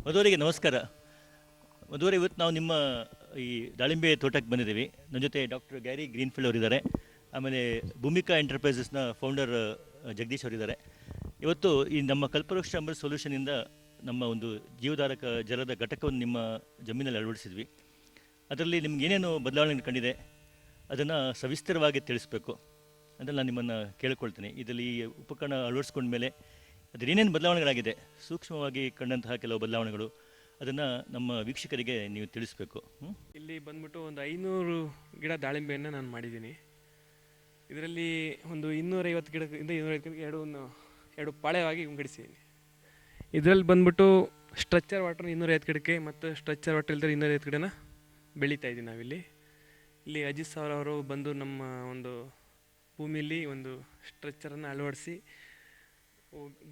ಮಧುವರಿಗೆ ನಮಸ್ಕಾರ. ಮಧುವರೆ, ಇವತ್ತು ನಾವು ನಿಮ್ಮ ಈ ದಾಳಿಂಬೆ ತೋಟಕ್ಕೆ ಬಂದಿದ್ದೀವಿ. ನನ್ನ ಜೊತೆ ಡಾಕ್ಟರ್ ಗ್ಯಾರಿ ಗ್ರೀನ್ಫೀಲ್ಡ್ ಅವರಿದ್ದಾರೆ. ಆಮೇಲೆ ಭೂಮಿಕಾ ಎಂಟರ್ಪ್ರೈಸಸ್ನ ಫೌಂಡರ್ ಜಗದೀಶ್ ಅವರಿದ್ದಾರೆ. ಇವತ್ತು ಈ ನಮ್ಮ ಕಲ್ಪವೃಕ್ಷ ಅಂಬರ್ ಸೊಲ್ಯೂಷನಿಂದ ನಮ್ಮ ಒಂದು ಜೀವಧಾರಕ ಜಲದ ಘಟಕವನ್ನು ನಿಮ್ಮ ಜಮೀನಲ್ಲಿ ಅಳವಡಿಸಿದ್ವಿ. ಅದರಲ್ಲಿ ನಿಮ್ಗೆ ಏನೇನು ಬದಲಾವಣೆ ಕಂಡಿದೆ ಅದನ್ನು ಸವಿಸ್ತರವಾಗಿ ತಿಳಿಸ್ಬೇಕು ಅಂತ ನಾನು ನಿಮ್ಮನ್ನು ಕೇಳ್ಕೊಳ್ತೀನಿ. ಇದರಲ್ಲಿ ಈ ಉಪಕರಣ ಅಳವಡಿಸ್ಕೊಂಡ ಮೇಲೆ ಅದರೇನೇನು ಬದಲಾವಣೆಗಳಾಗಿದೆ, ಸೂಕ್ಷ್ಮವಾಗಿ ಕಂಡಂತಹ ಕೆಲವು ಬದಲಾವಣೆಗಳು, ಅದನ್ನು ನಮ್ಮ ವೀಕ್ಷಕರಿಗೆ ನೀವು ತಿಳಿಸ್ಬೇಕು. ಇಲ್ಲಿ ಬಂದ್ಬಿಟ್ಟು ಒಂದು 500 ಗಿಡ ದಾಳಿಂಬೆಯನ್ನು ನಾನು ಮಾಡಿದ್ದೀನಿ. ಇದರಲ್ಲಿ ಒಂದು 250 ಗಿಡದಿಂದ 250 ಗಿಡಕ್ಕೆ ಎರಡು ಪಾಳೆಯಾಗಿ ವಿಂಗಡಿಸಿದ್ದೀನಿ. ಇದರಲ್ಲಿ ಬಂದ್ಬಿಟ್ಟು ಸ್ಟ್ರಕ್ಚರ್ ವಾಟರ್ 250 ಗಿಡಕ್ಕೆ ಮತ್ತು ಸ್ಟ್ರಕ್ಚರ್ ವಾಟರ್ ಇಲ್ಲದೆ 250 ಗಿಡನ ಬೆಳೀತಾ ಇದ್ದೀವಿ ನಾವಿಲ್ಲಿ. ಇಲ್ಲಿ ಅಜಿತ್ ಸರ್ ಅವರು ಬಂದು ನಮ್ಮ ಒಂದು ಭೂಮಿಯಲ್ಲಿ ಒಂದು ಸ್ಟ್ರಕ್ಚರನ್ನು ಅಳವಡಿಸಿ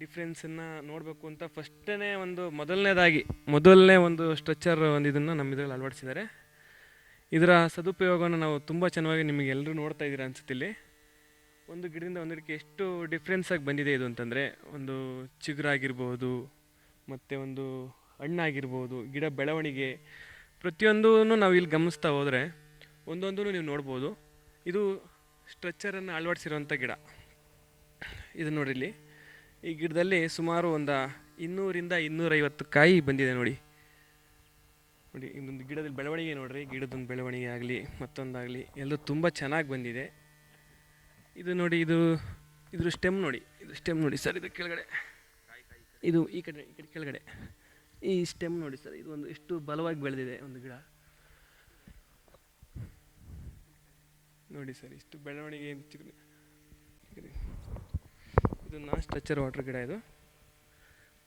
ಡಿಫ್ರೆನ್ಸನ್ನು ನೋಡಬೇಕು ಅಂತ ಫಸ್ಟೇ ಒಂದು ಮೊದಲನೇ ಒಂದು ಸ್ಟ್ರಕ್ಚರ್ ಒಂದು ಇದನ್ನು ನಮ್ಮ ಇದರಲ್ಲಿ ಅಳವಡಿಸಿದ್ದಾರೆ. ಇದರ ಸದುಪಯೋಗವನ್ನು ನಾವು ತುಂಬ ಚೆನ್ನಾಗಿ ನಿಮಗೆ ಎಲ್ಲರೂ ನೋಡ್ತಾ ಇದ್ದೀರಾ ಅನ್ಸುತ್ತೆ. ಇಲ್ಲಿ ಒಂದು ಗಿಡದಿಂದ ಒಂದು ಗಿಡಕ್ಕೆ ಎಷ್ಟು ಡಿಫ್ರೆನ್ಸಾಗಿ ಬಂದಿದೆ ಇದು ಅಂತಂದರೆ, ಒಂದು ಚಿಗುರಾಗಿರ್ಬೋದು ಮತ್ತು ಒಂದು ಹಣ್ಣಾಗಿರ್ಬೋದು, ಗಿಡ ಬೆಳವಣಿಗೆ ಪ್ರತಿಯೊಂದೂ ನಾವು ಇಲ್ಲಿ ಗಮನಿಸ್ತಾ ಹೋದರೆ ಒಂದೊಂದೂ ನೀವು ನೋಡ್ಬೋದು. ಇದು ಸ್ಟ್ರಕ್ಚರನ್ನು ಅಳವಡಿಸಿರೋಂಥ ಗಿಡ. ಇದು ನೋಡಿರಿ, ಇಲ್ಲಿ ಈ ಗಿಡದಲ್ಲಿ ಸುಮಾರು ಒಂದು 200ರಿಂದ 250 ಕಾಯಿ ಬಂದಿದೆ ನೋಡಿ. ಇನ್ನೊಂದು ಗಿಡದಲ್ಲಿ ಬೆಳವಣಿಗೆ ನೋಡಿರಿ, ಗಿಡದೊಂದು ಬೆಳವಣಿಗೆ ಆಗಲಿ ಮತ್ತೊಂದಾಗಲಿ ಎಲ್ಲರೂ ತುಂಬ ಚೆನ್ನಾಗಿ ಬಂದಿದೆ. ಇದು ನೋಡಿ, ಇದ್ರ ಸ್ಟೆಮ್ ನೋಡಿ ಸರ್, ಇದು ಕೆಳಗಡೆ, ಇದು ಈ ಕಡೆ ಕೆಳಗಡೆ ಈ ಸ್ಟೆಮ್ ನೋಡಿ ಸರ್, ಇದು ಒಂದು ಎಷ್ಟು ಬಲವಾಗಿ ಬೆಳೆದಿದೆ ಒಂದು ಗಿಡ ನೋಡಿ ಸರ್, ಇಷ್ಟು ಬೆಳವಣಿಗೆ. ಇದು ನಾನ್ ಸ್ಟ್ರಕ್ಚರ್ ವಾಟರ್ ಗಿಡ. ಇದು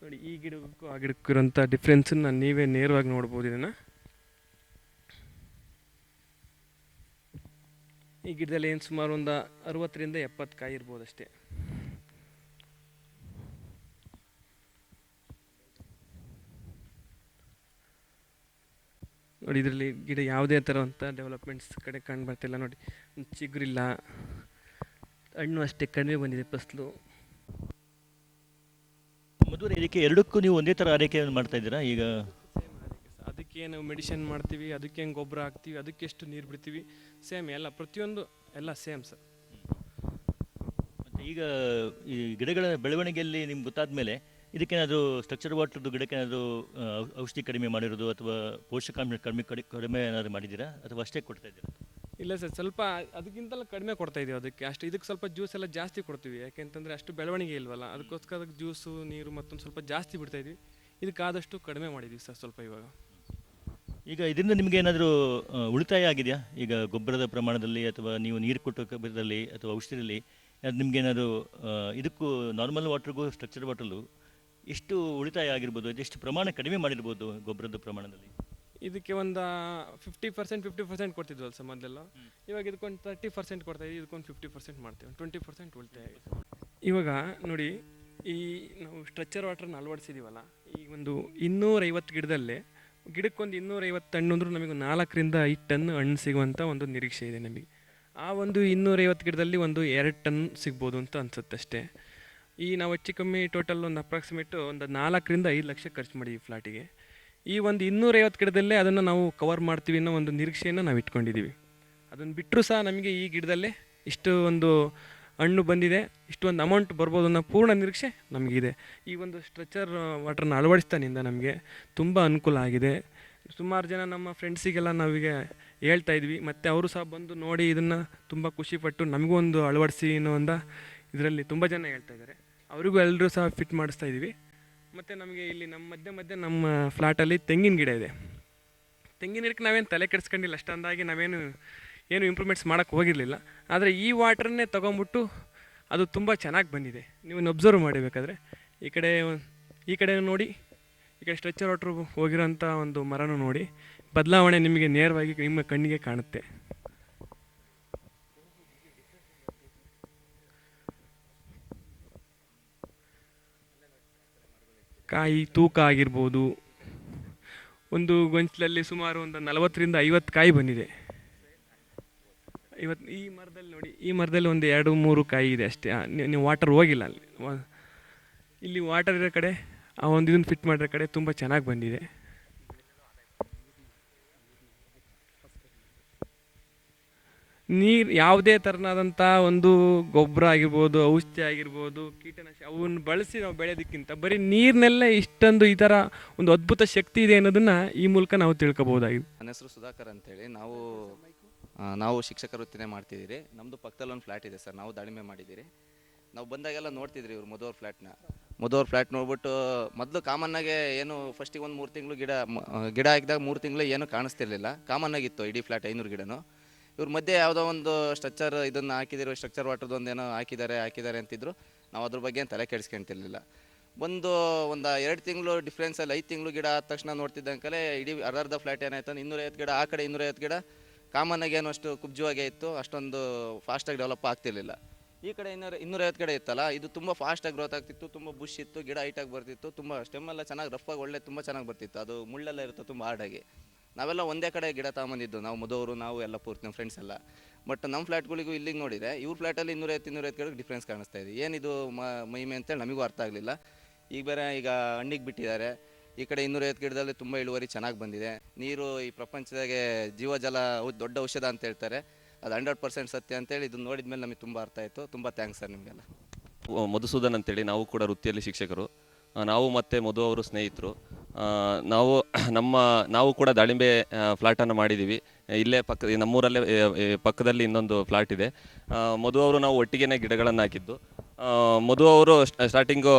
ನೋಡಿ, ಈ ಗಿಡಕ್ಕೂ ಆ ಗಿಡಕ್ಕೂ ಇರೋಂಥ ಡಿಫ್ರೆನ್ಸನ್ನು ನೀವೇ ನೇರವಾಗಿ ನೋಡ್ಬೋದು. ಇದನ್ನು ಈ ಗಿಡದಲ್ಲಿ ಏನು ಸುಮಾರು ಒಂದು 60ರಿಂದ 70 ಕಾಯಿ ಇರ್ಬೋದು ಅಷ್ಟೇ. ನೋಡಿ, ಇದರಲ್ಲಿ ಗಿಡ ಯಾವುದೇ ಥರವಂಥ ಡೆವಲಪ್ಮೆಂಟ್ಸ್ ಕಡೆ ಕಂಡು ಬರ್ತಿಲ್ಲ ನೋಡಿ. ಚಿಗುರಿಲ್ಲ, ಹಣ್ಣು ಅಷ್ಟೇ ಕಡಿಮೆ ಬಂದಿದೆ ಫಸಲು. ಮಧುವರೆ, ಇದಕ್ಕೆ ಎರಡಕ್ಕೂ ನೀವು ಒಂದೇ ಥರ ಆರೈಕೆಯನ್ನು ಮಾಡ್ತಾ ಇದ್ದೀರಾ ಈಗ? ಅದಕ್ಕೆ ನಾವು ಮೆಡಿಷನ್ ಮಾಡ್ತೀವಿ, ಅದಕ್ಕೆ ಹೆಂಗೆ ಗೊಬ್ಬರ ಹಾಕ್ತೀವಿ, ಅದಕ್ಕೆ ಎಷ್ಟು ನೀರು ಬಿಡ್ತೀವಿ, ಸೇಮ್ ಎಲ್ಲ ಪ್ರತಿಯೊಂದು ಎಲ್ಲ ಸೇಮ್ ಸರ್. ಮತ್ತು ಈಗ ಈ ಗಿಡಗಳ ಬೆಳವಣಿಗೆಯಲ್ಲಿ ನಿಮ್ಗೆ ಗೊತ್ತಾದ ಮೇಲೆ ಇದಕ್ಕೇನಾದರೂ ಸ್ಟ್ರಕ್ಚರ್ ವಾಟರ್ದು ಗಿಡಕ್ಕೇನಾದರೂ ಔಷಧಿ ಕಡಿಮೆ ಮಾಡಿರೋದು ಅಥವಾ ಪೋಷಕಾಂಶ ಕಡಿಮೆ ಏನಾದರೂ ಮಾಡಿದ್ದೀರಾ ಅಥವಾ ಅಷ್ಟೇ ಕೊಡ್ತಾ ಇದ್ದೀರಾ? ಇಲ್ಲ ಸರ್, ಸ್ವಲ್ಪ ಅದಕ್ಕಿಂತಲೂ ಕಡಿಮೆ ಕೊಡ್ತಾಯಿದ್ದೀವಿ. ಇದಕ್ಕೆ ಸ್ವಲ್ಪ ಜ್ಯೂಸ್ ಎಲ್ಲ ಜಾಸ್ತಿ ಕೊಡ್ತೀವಿ, ಯಾಕೆಂತಂದರೆ ಅಷ್ಟು ಬೆಳವಣಿಗೆ ಇಲ್ವಲ್ಲ, ಅದಕ್ಕೋಸ್ಕರ ಅದಕ್ಕೆ ಜ್ಯೂಸು ನೀರು ಮತ್ತೊಂದು ಸ್ವಲ್ಪ ಜಾಸ್ತಿ ಬಿಡ್ತಾಯಿದ್ವಿ. ಇದಕ್ಕಾದಷ್ಟು ಕಡಿಮೆ ಮಾಡಿದ್ದೀವಿ ಸರ್ ಸ್ವಲ್ಪ ಇವಾಗ. ಈಗ ಇದರಿಂದ ನಿಮಗೆ ಏನಾದರೂ ಉಳಿತಾಯ ಆಗಿದೆಯಾ? ಈಗ ಗೊಬ್ಬರದ ಪ್ರಮಾಣದಲ್ಲಿ ಅಥವಾ ನೀವು ನೀರು ಕೊಟ್ಟದಲ್ಲಿ ಅಥವಾ ಔಷಧಿಯಲ್ಲಿ ನಿಮಗೇನಾದರೂ ಇದಕ್ಕೂ ನಾರ್ಮಲ್ ವಾಟ್ರಿಗೂ ಸ್ಟ್ರಕ್ಚರ್ ವಾಟರ್ಲು ಎಷ್ಟು ಉಳಿತಾಯ ಆಗಿರ್ಬೋದು, ಎಷ್ಟು ಪ್ರಮಾಣ ಕಡಿಮೆ ಮಾಡಿರ್ಬೋದು ಗೊಬ್ಬರದ ಪ್ರಮಾಣದಲ್ಲಿ? ಇದಕ್ಕೆ ಒಂದು 50% ಕೊಡ್ತಿದ್ವಲ್ಲ ಸರ್ ಮೊದಲೆಲ್ಲ. ಇವಾಗ ಇದಕ್ಕೊಂದು 30% ಕೊಡ್ತಾಯಿದ್ವಿ, ಇದಕ್ಕೊಂದು 50% ಮಾಡ್ತೀವಿ, 20% ಉಳಿತಾಯ ಆಗಿದೆ. ಇವಾಗ ನೋಡಿ, ಈ ನಾವು ಸ್ಟ್ರಕ್ಚರ್ ವಾಟರ್ನ ಅಳವಡಿಸಿದ್ದೀವಲ್ಲ, ಈ ಒಂದು 250 ಗಿಡದಲ್ಲೇ ಗಿಡಕ್ಕೊಂದು 250 ಹಣ್ಣು ಅಂದರೂ ನಮಗೆ 4ರಿಂದ 5 ಟನ್ ಹಣ್ಣು ಸಿಗುವಂಥ ಒಂದು ನಿರೀಕ್ಷೆ ಇದೆ ನಮಗೆ. ಆ ಒಂದು 250 ಗಿಡದಲ್ಲಿ ಒಂದು 2 ಟನ್ ಸಿಗ್ಬೋದು ಅಂತ ಅನ್ಸುತ್ತೆ ಅಷ್ಟೇ. ಈ ನಾವು ಹೆಚ್ಚು ಕಮ್ಮಿ ಟೋಟಲ್ ಒಂದು ಅಪ್ರಾಕ್ಸಿಮೇಟು ಒಂದು 4ರಿಂದ 5 ಲಕ್ಷ ಖರ್ಚು ಮಾಡಿದ್ದೀವಿ ಫ್ಲಾಟಿಗೆ. ಈ ಒಂದು 250 ಗಿಡದಲ್ಲೇ ಅದನ್ನು ನಾವು ಕವರ್ ಮಾಡ್ತೀವಿ ಅನ್ನೋ ಒಂದು ನಿರೀಕ್ಷೆಯನ್ನು ನಾವು ಇಟ್ಕೊಂಡಿದ್ದೀವಿ. ಅದನ್ನು ಬಿಟ್ಟರೂ ಸಹ ನಮಗೆ ಈ ಗಿಡದಲ್ಲೇ ಇಷ್ಟು ಒಂದು ಹಣ್ಣು ಬಂದಿದೆ, ಇಷ್ಟೊಂದು ಅಮೌಂಟ್ ಬರ್ಬೋದು ಅನ್ನೋ ಪೂರ್ಣ ನಿರೀಕ್ಷೆ ನಮಗಿದೆ. ಈ ಒಂದು ಸ್ಟ್ರಕ್ಚರ್ ವಾಟರ್ನ ಅಳವಡಿಸ್ತಾನಿಂದ ನಮಗೆ ತುಂಬ ಅನುಕೂಲ ಆಗಿದೆ. ಸುಮಾರು ಜನ ನಮ್ಮ ಫ್ರೆಂಡ್ಸಿಗೆಲ್ಲ ನಾವೀಗ ಹೇಳ್ತಾ ಇದ್ವಿ, ಮತ್ತು ಅವರು ಸಹ ಬಂದು ನೋಡಿ ಇದನ್ನು ತುಂಬ ಖುಷಿಪಟ್ಟು ನಮಗೂ ಒಂದು ಅಳವಡಿಸಿ ಅನ್ನೋ ಒಂದು ಇದರಲ್ಲಿ ತುಂಬ ಜನ ಹೇಳ್ತಾ ಇದ್ದಾರೆ. ಅವರಿಗೂ ಎಲ್ಲರೂ ಸಹ ಫಿಟ್ ಮಾಡಿಸ್ತಾ ಇದ್ದೀವಿ. ಮತ್ತು ನಮಗೆ ಇಲ್ಲಿ ನಮ್ಮ ಮಧ್ಯೆ ನಮ್ಮ ಫ್ಲ್ಯಾಟಲ್ಲಿ ತೆಂಗಿನ ಗಿಡ ಇದೆ. ತೆಂಗಿನ ಗಿಡಕ್ಕೆ ನಾವೇನು ತಲೆ ಕೆಡಿಸ್ಕೊಂಡಿಲ್ಲ, ಅಷ್ಟೊಂದಾಗಿ ಏನು ಇಂಪ್ರೂವ್ಮೆಂಟ್ಸ್ ಮಾಡೋಕ್ಕೆ ಹೋಗಿರಲಿಲ್ಲ. ಆದರೆ ಈ ವಾಟ್ರನ್ನೇ ತೊಗೊಂಬಿಟ್ಟು ಅದು ತುಂಬ ಚೆನ್ನಾಗಿ ಬಂದಿದೆ. ನೀವು ಅಬ್ಸರ್ವ್ ಮಾಡಬೇಕಾದ್ರೆ ಈ ಕಡೆ ನೋಡಿ, ಈ ಕಡೆ ಸ್ಟ್ರೆಚರ್ ವಾಟ್ರ್ ಹೋಗಿರೋಂಥ ಒಂದು ಮರನೂ ನೋಡಿ, ಬದಲಾವಣೆ ನಿಮಗೆ ನೇರವಾಗಿ ನಿಮ್ಮ ಕಣ್ಣಿಗೆ ಕಾಣುತ್ತೆ. ಕಾಯಿ ತೂಕ ಆಗಿರ್ಬೋದು, ಒಂದು ಗೊಂಚಲಲ್ಲಿ ಸುಮಾರು ಒಂದು 40ರಿಂದ 50 ಕಾಯಿ ಬಂದಿದೆ. ಇವತ್ತು ಈ ಮರದಲ್ಲಿ ನೋಡಿ, ಈ ಮರದಲ್ಲಿ ಒಂದು 2-3 ಕಾಯಿ ಇದೆ ಅಷ್ಟೇ. ನೀವು ವಾಟರ್ ಹೋಗಿಲ್ಲ ಅಲ್ಲಿ. ಇಲ್ಲಿ ವಾಟರ್ ಇರೋ ಕಡೆ ಆ ಒಂದು ಇದನ್ನು ಫಿಟ್ ಮಾಡಿರೋ ಕಡೆ ತುಂಬ ಚೆನ್ನಾಗಿ ಬಂದಿದೆ. ನೀರು ಯಾವುದೇ ಥರನಾದಂಥ ಒಂದು ಗೊಬ್ಬರ ಆಗಿರ್ಬೋದು, ಔಷಧಿ ಆಗಿರ್ಬೋದು, ಕೀಟನಾಶಕ ಅವನ್ನ ಬಳಸಿ ನಾವು ಬೆಳೆಯೋದಕ್ಕಿಂತ ಬರೀ ನೀರಿನಲ್ಲೇ ಇಷ್ಟೊಂದು ಈ ಥರ ಒಂದು ಅದ್ಭುತ ಶಕ್ತಿ ಇದೆ ಅನ್ನೋದನ್ನು ಈ ಮೂಲಕ ನಾವು ತಿಳ್ಕೊಬೋದಾಗಿದೆ. ನನ್ನ ಹೆಸರು ಸುಧಾಕರ್ ಅಂತೇಳಿ. ನಾವು ಶಿಕ್ಷಕ ವೃತ್ತಿನೇ ಮಾಡ್ತಿದ್ದೀರಿ. ನಮ್ಮದು ಪಕ್ಕದಲ್ಲಿ ಒಂದು ಫ್ಲ್ಯಾಟ್ ಇದೆ ಸರ್. ನಾವು ದಾಳಿಂಬೆ ಮಾಡಿದ್ದೀರಿ. ನಾವು ಬಂದಾಗೆಲ್ಲ ನೋಡ್ತಿದ್ರಿ ಇವ್ರು ಮಧುವ್ರ ಫ್ಲ್ಯಾಟ್ ನೋಡ್ಬಿಟ್ಟು ಮೊದಲು ಕಾಮನ್ನಾಗೆ ಏನು ಫಸ್ಟಿಗೆ ಒಂದು 3 ತಿಂಗಳು ಗಿಡ ಹಾಕಿದಾಗ 3 ತಿಂಗಳು ಏನು ಕಾಣಿಸ್ತಿರ್ಲಿಲ್ಲ. ಕಾಮನ್ನಾಗಿತ್ತು ಇಡೀ ಫ್ಲ್ಯಾಟ್ 500 ಗಿಡನೂ. ಇವ್ರ ಮಧ್ಯೆ ಯಾವುದೋ ಒಂದು ಸ್ಟ್ರಕ್ಚರ್ ಇದನ್ನು ಹಾಕಿದಿರೋ ಸ್ಟ್ರಕ್ಚರ್ ವಾಟರ್ದು ಒಂದೇನೋ ಹಾಕಿದ್ದಾರೆ ಅಂತಿದ್ರು. ನಾವು ಅದ್ರ ಬಗ್ಗೆ ತಲೆ ಕೆಡಿಸ್ಕೊಂತಿರ್ಲಿಲ್ಲ. ಒಂದು 2 ತಿಂಗಳು ಡಿಫ್ರೆನ್ಸಲ್ಲಿ 5 ತಿಂಗಳು ಗಿಡ ಆದ ತಕ್ಷಣ ನೋಡ್ತಿದ್ದಂಕಲೇ ಇಡೀ ಅರ್ಧ ಫ್ಲ್ಯಾಟ್ ಏನಾಯ್ತು, 250 ಗಿಡ ಆ ಕಡೆ 250 ಗಿಡ ಕಾಮನ್ನಾಗಿ ಏನು ಅಷ್ಟು ಕುಬ್ಜವಾಗೇ ಇತ್ತು. ಅಷ್ಟೊಂದು ಫಾಸ್ಟಾಗಿ ಡೆವಲಪ್ ಆಗ್ತಿರ್ಲಿಲ್ಲ. ಈ ಕಡೆ 250 ಕಡೆ ಇತ್ತಲ್ಲ, ಇದು ತುಂಬ ಫಾಸ್ಟಾಗಿ ಗ್ರೋತ್ ಆಗ್ತಿತ್ತು. ತುಂಬ ಬುಷ್ ಇತ್ತು, ಗಿಡ ಹೈಟಾಗಿ ಬರ್ತಿತ್ತು, ತುಂಬ ಸ್ಟೆಮ್ಮೆಲ್ಲ ಚೆನ್ನಾಗಿ ರಫಾಗಿ ತುಂಬ ಚೆನ್ನಾಗಿ ಬರ್ತಿತ್ತು. ಅದು ಮುಳ್ಳೆಲ್ಲ ಇರುತ್ತೆ ತುಂಬ ಹಾರ್ಡಾಗಿ. ನಾವೆಲ್ಲ ಒಂದೇ ಕಡೆ ಗಿಡ ತಗೊಂಬಂದಿದ್ದು, ನಾವು ಮಧುವರು ನಾವು ಎಲ್ಲ ಪೂರ್ತಿ ನಮ್ಮ ಫ್ರೆಂಡ್ಸ್ ಎಲ್ಲ. ಬಟ್ ನಮ್ಮ ಫ್ಲ್ಯಾಟ್ಗಳಿಗೂ ಇಲ್ಲಿಗೆ ನೋಡಿದರೆ ಇವ್ರ ಫ್ಲ್ಯಾಟಲ್ಲಿ 250 ಗಿಡಕ್ಕೆ ಡಿಫ್ರೆನ್ಸ್ ಕಾಣಿಸ್ತಾ ಇದೆ. ಏನಿದು ಮಹಿಮೆ ಅಂತೇಳಿ ನಮಗೂ ಅರ್ಥ ಆಗಲಿಲ್ಲ. ಈಗ ಹಣ್ಣಿಗೆ ಬಿಟ್ಟಿದ್ದಾರೆ. ಈ ಕಡೆ 250 ಗಿಡದಲ್ಲಿ ತುಂಬ ಇಳುವರಿ ಚೆನ್ನಾಗಿ ಬಂದಿದೆ. ನೀರು ಈ ಪ್ರಪಂಚದಾಗೆ ಜೀವಜಲ ದೊಡ್ಡ ಔಷಧ ಅಂತ ಹೇಳ್ತಾರೆ. ಅದು 100% ಸತ್ಯ ಅಂತೇಳಿ ಇದನ್ನು ನೋಡಿದ ಮೇಲೆ ನಮಗೆ ತುಂಬ ಅರ್ಥ ಆಯಿತು. ತುಂಬ ಥ್ಯಾಂಕ್ಸ್ ಸರ್ ನಿಮಗೆಲ್ಲ. ಮಧುಸೂದನ್ ಅಂತೇಳಿ, ನಾವು ಕೂಡ ವೃತ್ತಿಯಲ್ಲಿ ಶಿಕ್ಷಕರು. ನಾವು ಮತ್ತು ಮಧು ಅವರು ಸ್ನೇಹಿತರು. ನಾವು ಕೂಡ ದಾಳಿಂಬೆ ಫ್ಲ್ಯಾಟನ್ನು ಮಾಡಿದ್ದೀವಿ. ಇಲ್ಲೇ ನಮ್ಮೂರಲ್ಲೇ ಪಕ್ಕದಲ್ಲಿ ಇನ್ನೊಂದು ಫ್ಲ್ಯಾಟ್ ಇದೆ. ಮಧು ಅವರು ನಾವು ಒಟ್ಟಿಗೆ ಗಿಡಗಳನ್ನು ಹಾಕಿದ್ದು. ಮಧು ಅವರು ಸ್ಟಾರ್ಟಿಂಗು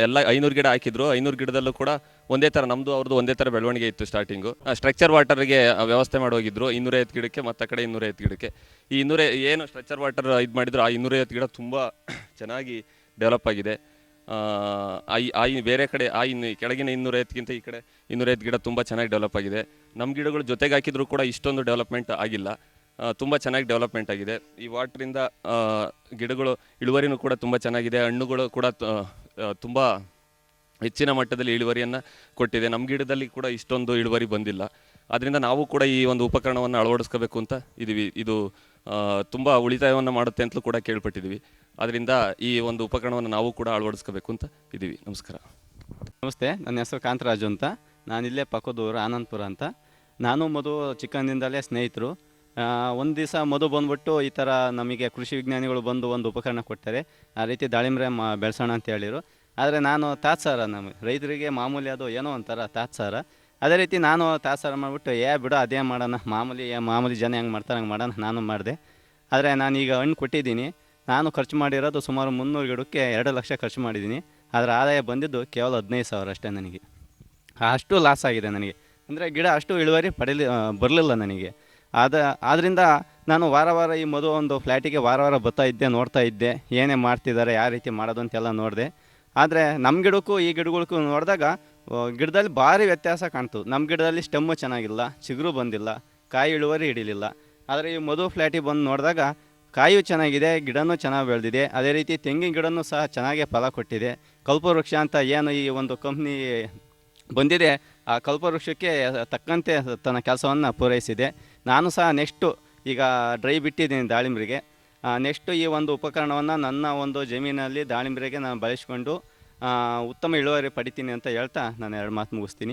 ಎಲ್ಲ 500 ಗಿಡ ಹಾಕಿದ್ರು. 500 ಗಿಡದಲ್ಲೂ ಕೂಡ ಒಂದೇ ಥರ ನಮ್ಮದು ಅವ್ರದ್ದು ಒಂದೇ ಥರ ಬೆಳವಣಿಗೆ ಇತ್ತು. ಸ್ಟಾರ್ಟಿಂಗು ಸ್ಟ್ರಕ್ಚರ್ ವಾಟರ್ಗೆ ವ್ಯವಸ್ಥೆ ಮಾಡೋಗಿದ್ರು 250 ಗಿಡಕ್ಕೆ, ಮತ್ತು ಆ ಕಡೆ 250 ಗಿಡಕ್ಕೆ. ಈ ಏನು ಸ್ಟ್ರಕ್ಚರ್ ವಾಟರ್ ಇದು ಮಾಡಿದ್ರು, ಆ 250 ಗಿಡ ತುಂಬ ಚೆನ್ನಾಗಿ ಡೆವಲಪ್ ಆಗಿದೆ. ಬೇರೆ ಕಡೆ ಕೆಳಗಿನ 250ಗಿಂತ ಈ ಕಡೆ 250 ಗಿಡ ತುಂಬ ಚೆನ್ನಾಗಿ ಡೆವಲಪ್ ಆಗಿದೆ. ನಮ್ಮ ಗಿಡಗಳು ಜೊತೆಗೆ ಹಾಕಿದ್ರು ಕೂಡ ಇಷ್ಟೊಂದು ಡೆವಲಪ್ಮೆಂಟ್ ಆಗಿಲ್ಲ. ತುಂಬ ಚೆನ್ನಾಗಿ ಡೆವಲಪ್ಮೆಂಟ್ ಆಗಿದೆ. ಈ ವಾಟ್ರಿಂದ ಗಿಡಗಳು ಇಳುವರಿನೂ ಕೂಡ ತುಂಬ ಚೆನ್ನಾಗಿದೆ. ಹಣ್ಣುಗಳು ಕೂಡ ತುಂಬ ಹೆಚ್ಚಿನ ಮಟ್ಟದಲ್ಲಿ ಇಳುವರಿಯನ್ನು ಕೊಟ್ಟಿದೆ. ನಮ್ಮ ಗಿಡದಲ್ಲಿ ಕೂಡ ಇಷ್ಟೊಂದು ಇಳುವರಿ ಬಂದಿಲ್ಲ. ಆದ್ದರಿಂದ ನಾವು ಕೂಡ ಈ ಒಂದು ಉಪಕರಣವನ್ನು ಅಳವಡಿಸ್ಕೋಬೇಕು ಅಂತ ಇದ್ದೀವಿ. ಇದು ತುಂಬ ಉಳಿತಾಯವನ್ನು ಮಾಡುತ್ತೆ ಅಂತಲೂ ಕೂಡ ಕೇಳ್ಪಟ್ಟಿದ್ದೀವಿ. ಅದರಿಂದ ಈ ಒಂದು ಉಪಕರಣವನ್ನು ನಾವು ಕೂಡ ಅಳವಡಿಸ್ಕೋಬೇಕು ಅಂತ ಇದ್ದೀವಿ. ನಮಸ್ಕಾರ. ನಮಸ್ತೆ, ನನ್ನ ಹೆಸರು ಕಾಂತರಾಜು ಅಂತ. ನಾನಿಲ್ಲೇ ಪಕ್ಕದೂರು ಆನಂದಪುರ ಅಂತ. ನಾನು ಮಧು ಚಿಕ್ಕಂದಿಂದಲೇ ಸ್ನೇಹಿತರು. ಒಂದು ದಿವಸ ಮಧು ಬಂದುಬಿಟ್ಟು ಈ ಥರ ನಮಗೆ ಕೃಷಿ ವಿಜ್ಞಾನಿಗಳು ಬಂದು ಒಂದು ಉಪಕರಣ ಕೊಡ್ತಾರೆ, ಆ ರೀತಿ ದಾಳಿಂಬೆ ಬೆಳೆಸೋಣ ಅಂತ ಹೇಳಿರು. ಆದರೆ ನಾನು ತಾತ್ಸಾರ, ನಮ್ಮ ರೈತರಿಗೆ ಮಾಮೂಲಿ ಅದು ಏನೋ ಒಂಥರ ತಾತ್ಸಾರ. ಅದೇ ರೀತಿ ನಾನು ತಾತ್ಸಾರ ಮಾಡಿಬಿಟ್ಟು ಬಿಡು ಅದೇ ಮಾಡೋಣ, ಮಾಮೂಲಿ ಜನ ಹೆಂಗೆ ಮಾಡ್ತಾರೆ ಹಂಗೆ ಮಾಡೋಣ ನಾನು ಮಾಡಿದೆ. ಆದರೆ ನಾನೀಗ ಹಣ್ಣು ಕೊಟ್ಟಿದ್ದೀನಿ. ನಾನು ಖರ್ಚು ಮಾಡಿರೋದು ಸುಮಾರು 300 ಗಿಡಕ್ಕೆ 2 ಲಕ್ಷ ಖರ್ಚು ಮಾಡಿದ್ದೀನಿ. ಅದರ ಆದಾಯ ಬಂದಿದ್ದು ಕೇವಲ 15,000 ಅಷ್ಟೇ. ನನಗೆ ಅಷ್ಟು ಲಾಸ್ ಆಗಿದೆ ನನಗೆ. ಅಂದರೆ ಗಿಡ ಅಷ್ಟು ಇಳುವರಿ ಬರಲಿಲ್ಲ ನನಗೆ. ಆದ್ದರಿಂದ ನಾನು ವಾರ ಈ ಮಧು ಒಂದು ಫ್ಲ್ಯಾಟಿಗೆ ವಾರ ಬರ್ತಾ ಇದ್ದೆ, ನೋಡ್ತಾ ಇದ್ದೆ ಏನೇ ಮಾಡ್ತಿದ್ದಾರೆ, ಯಾವ ರೀತಿ ಮಾಡೋದು ಅಂತೆಲ್ಲ ನೋಡಿದೆ. ಆದರೆ ನಮ್ಮ ಗಿಡಕ್ಕೂ ಈ ಗಿಡಗಳಿಗೂ ನೋಡಿದಾಗ ಗಿಡದಲ್ಲಿ ಭಾರಿ ವ್ಯತ್ಯಾಸ ಕಾಣ್ತು. ನಮ್ಮ ಗಿಡದಲ್ಲಿ ಸ್ಟೆಮ್ಮು ಚೆನ್ನಾಗಿಲ್ಲ, ಚಿಗುರು ಬಂದಿಲ್ಲ, ಕಾಯಿ ಇಳುವರಿ ಹಿಡಿಲಿಲ್ಲ. ಆದರೆ ಈ ಮಧು ಫ್ಲ್ಯಾಟಿಗೆ ಬಂದು ನೋಡಿದಾಗ ಕಾಯು ಚೆನ್ನಾಗಿದೆ, ಗಿಡನೂ ಚೆನ್ನಾಗಿ ಬೆಳೆದಿದೆ. ಅದೇ ರೀತಿ ತೆಂಗಿನ ಗಿಡನೂ ಸಹ ಚೆನ್ನಾಗೇ ಫಲ ಕೊಟ್ಟಿದೆ. ಕಲ್ಪವೃಕ್ಷ ಅಂತ ಏನು ಈ ಒಂದು ಕಂಪ್ನಿ ಬಂದಿದೆ, ಆ ಕಲ್ಪವೃಕ್ಷಕ್ಕೆ ತಕ್ಕಂತೆ ತನ್ನ ಕೆಲಸವನ್ನು ಪೂರೈಸಿದೆ. ನಾನು ಸಹ ನೆಕ್ಸ್ಟು ಈಗ ಡ್ರೈ ಬಿಟ್ಟಿದ್ದೀನಿ ದಾಳಿಂಬರಿಗೆ. ನೆಕ್ಸ್ಟು ಈ ಒಂದು ಉಪಕರಣವನ್ನು ನನ್ನ ಒಂದು ಜಮೀನಲ್ಲಿ ದಾಳಿಂಬರಿಗೆ ನಾನು ಬಳಸ್ಕೊಂಡು ಉತ್ತಮ ಇಳುವರಿ ಪಡಿತೀನಿ ಅಂತ ಹೇಳ್ತಾ ನಾನು 2 ಮಾತು ಮುಗಿಸ್ತೀನಿ.